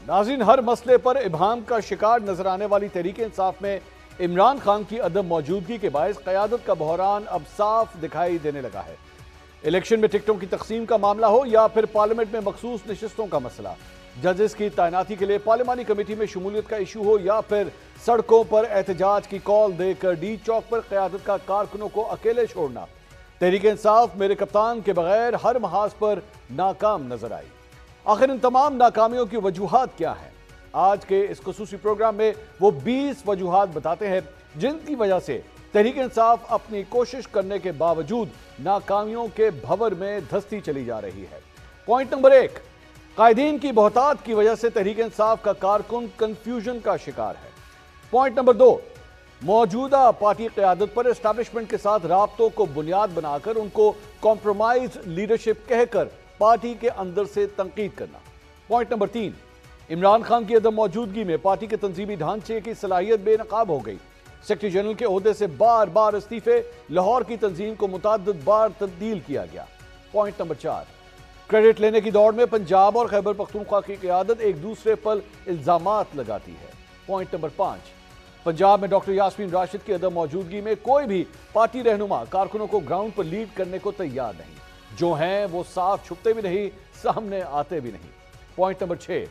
ناظرین، ہر مسئلے پر ابہام کا شکار نظر آنے والی تحریک انصاف میں عمران خان کی عدم موجودگی کے باعث قیادت کا بحران اب صاف دکھائی دینے لگا ہے۔ الیکشن میں ٹکٹوں کی تقسیم کا معاملہ ہو یا پھر پارلیمنٹ میں مخصوص نشستوں کا مسئلہ، ججز کی تعیناتی کے لیے پارلیمانی کمیٹی میں شمولیت کا ایشو ہو یا پھر سڑکوں پر احتجاج کی کال دے کر ڈی چوک پر قیادت کا کارکنوں کو اکیلے چھوڑنا، تحریک انصاف میرے کپتان کے بغیر ہر محاذ پر ناکام نظر آئی۔ آخر ان تمام ناکامیوں کی وجوہات کیا ہیں؟ آج کے اس خصوصی پروگرام میں وہ 20 وجوہات بتاتے ہیں جن کی وجہ سے تحریک انصاف اپنی کوشش کرنے کے باوجود ناکامیوں کے بھور میں دھستی چلی جا رہی ہے۔ پوائنٹ نمبر 1، قائدین کی بہتات کی وجہ سے تحریک انصاف کا کارکن کنفیوژن کا شکار ہے۔ پوائنٹ نمبر 2، موجودہ پارٹی قیادت پر اسٹیبلشمنٹ کے ساتھ رابطوں کو بنیاد بنا کر ان کو کمپرومائز لیڈرشپ کہہ کر پارٹی کے اندر سے تنقید کرنا۔ پوائنٹ نمبر 3، عمران خان کی عدم موجودگی میں پارٹی کے تنظیمی ڈھانچے کی صلاحیت بے نقاب ہو گئی۔ سیکرٹری جنرل کے عہدے سے بار بار استعفے، لاہور کی تنظیم کو متعدد بار تبدیل کیا گیا۔ پوائنٹ نمبر 4، کریڈٹ لینے کی دوڑ میں پنجاب اور خیبر پختونخوا کی قیادت ایک دوسرے پر الزامات لگاتی ہے۔ پوائنٹ نمبر 5، پنجاب میں ڈاکٹر یاسمین راشد کی عدم موجودگی میں کوئی بھی پارٹی رہنما کارکنوں کو گراؤنڈ پر لیڈ کرنے کو تیار نہیں، جو ہیں وہ صاف چھپتے بھی نہیں، سامنے آتے بھی نہیں۔ پوائنٹ نمبر 6،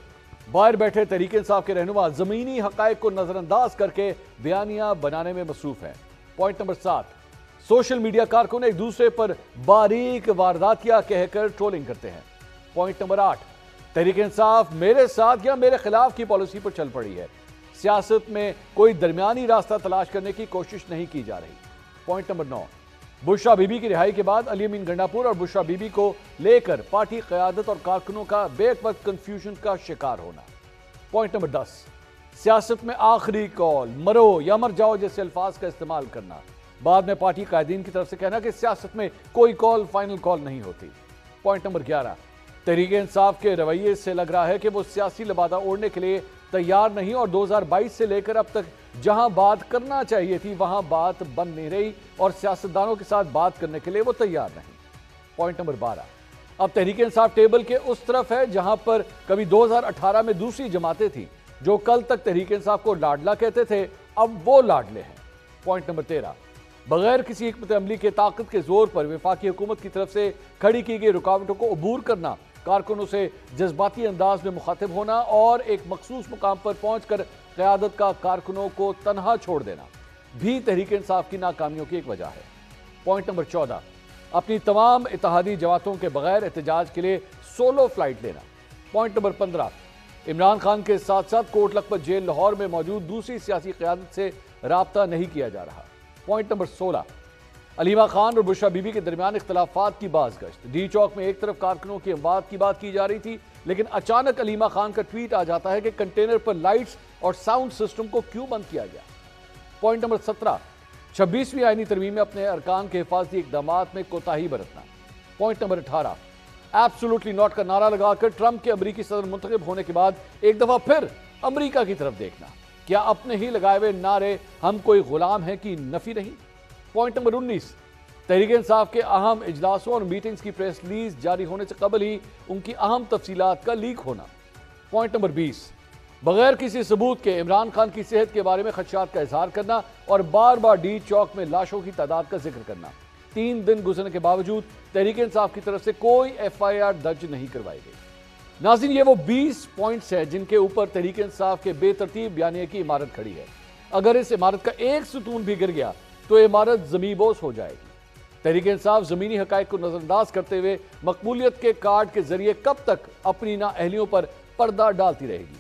باہر بیٹھے تحریک انصاف کے رہنما زمینی حقائق کو نظر انداز کر کے بیانیہ بنانے میں مصروف ہیں۔ پوائنٹ نمبر 7، سوشل میڈیا کارکن ایک دوسرے پر باریک وارداتیہ کہہ کر ٹرولنگ کرتے ہیں۔ پوائنٹ نمبر 8، تحریک انصاف میرے ساتھ یا میرے خلاف کی پالیسی پر چل پڑی ہے، سیاست میں کوئی درمیانی راستہ تلاش کرنے کی کوشش نہیں کی جا رہی۔ Point number 9، Bushra be be کی رہائی کے بعد علی امین گنڈاپور اور بشرا بی بی کو لے کر پارٹی قیادت اور کارکنوں کا بیک وقت کنفیوژن کا شکار ہونا۔ پوائنٹ نمبر 10، سیاست میں آخری کال، مرو یا مر جاؤ جیسے الفاظ کا استعمال کرنا، بعد میں پارٹی قائدین کی طرف سے کہنا کہ سیاست میں کوئی کال فائنل کال نہیں ہوتی۔ پوائنٹ نمبر 11، تحریک انصاف کے رویے سے لگ رہا ہے کہ وہ سیاسی لبادہ اوڑھنے کے لیے تیار نہیں اور 2022 سے لے کر اب تک جہاں بات کرنا چاہیے تھی وہاں بات بن نہیں رہی اور سیاستدانوں کے ساتھ بات کرنے کے لیے وہ تیار نہیں۔ پوائنٹ نمبر 12، اب تحریک انصاف ٹیبل کے اس طرف ہے جہاں پر کبھی 2018 میں دوسری جماعتیں تھیں جو کل تک تحریک انصاف کو لاڈلا کہتے تھے، اب وہ لاڈلے ہیں۔ پوائنٹ نمبر 13، بغیر کسی حکمت عملی کے طاقت کے زور پر وفاقی حکومت کی طرف سے کھڑی کی گئی رکاوٹوں کو عبور کرنا، کارکنوں سے جذباتی انداز میں مخاطب ہونا اور ایک مخصوص مقام پر پہنچ کر قیادت کا کارکنوں کو تنہا چھوڑ دینا بھی تحریک انصاف کی ناکامیوں کی ایک وجہ ہے۔ پوائنٹ نمبر 14، اپنی تمام اتحادی جماعتوں کے بغیر احتجاج کے لیے سولو فلائٹ لینا۔ پوائنٹ نمبر 15، عمران خان کے ساتھ ساتھ کوٹ لکھپت جیل لاہور میں موجود دوسری سیاسی قیادت سے رابطہ نہیں کیا جا رہا۔ پوائنٹ نمبر 16، علیمہ خان اور بشرا بی بی کے درمیان اختلافات کی باز گشت، ڈی چوک میں ایک طرف کارکنوں کی اموات کی بات کی جا رہی تھی لیکن اچانک علیمہ خان کا ٹویٹ آ جاتا ہے کہ کنٹینر پر لائٹس اور ساؤنڈ سسٹم کو کیوں بند کیا گیا۔ پوائنٹ نمبر 17، 26ویں آئینی ترمیم میں اپنے ارکان کے حفاظتی اقدامات میں کوتاہی برتنا۔ پوائنٹ نمبر 18، ایبسولوٹلی ناٹ کا نعرہ لگا کر ٹرمپ کے امریکی صدر منتخب ہونے کے بعد ایک دفعہ پھر امریکہ کی طرف دیکھنا، کیا اپنے ہی لگائے ہوئے نعرے ہم کوئی غلام ہیں کی نفی نہیں۔ پوائنٹ نمبر 19، تحریک انصاف کے اہم اجلاسوں اور میٹنگز کی پریس ریلیز جاری ہونے سے قبل ہی ان کی اہم تفصیلات کا لیک ہونا۔ پوائنٹ نمبر 20، بغیر کسی ثبوت کے عمران خان کی صحت کے بارے میں خدشات کا اظہار کرنا اور بار بار ڈی چوک میں لاشوں کی تعداد کا ذکر کرنا۔ 3 دن گزرنے کے باوجود تحریک انصاف کی طرف سے کوئی FIR درج نہیں کروائی گئی۔ ناظرین، یہ وہ 20 پوائنٹس ہیں جن کے اوپر تحریک انصاف کے بے ترتیب بیانیے کی عمارت کھڑی ہے۔ اگر اس عمارت کا ایک ستون بھی گر گیا تو عمارت زمینبوس ہو جائے گی۔ تحریک انصاف زمینی حقائق کو نظر انداز کرتے ہوئے مقبولیت کے کارڈ کے ذریعے کب تک اپنی نااہلیوں پر پردہ ڈالتی رہے گی؟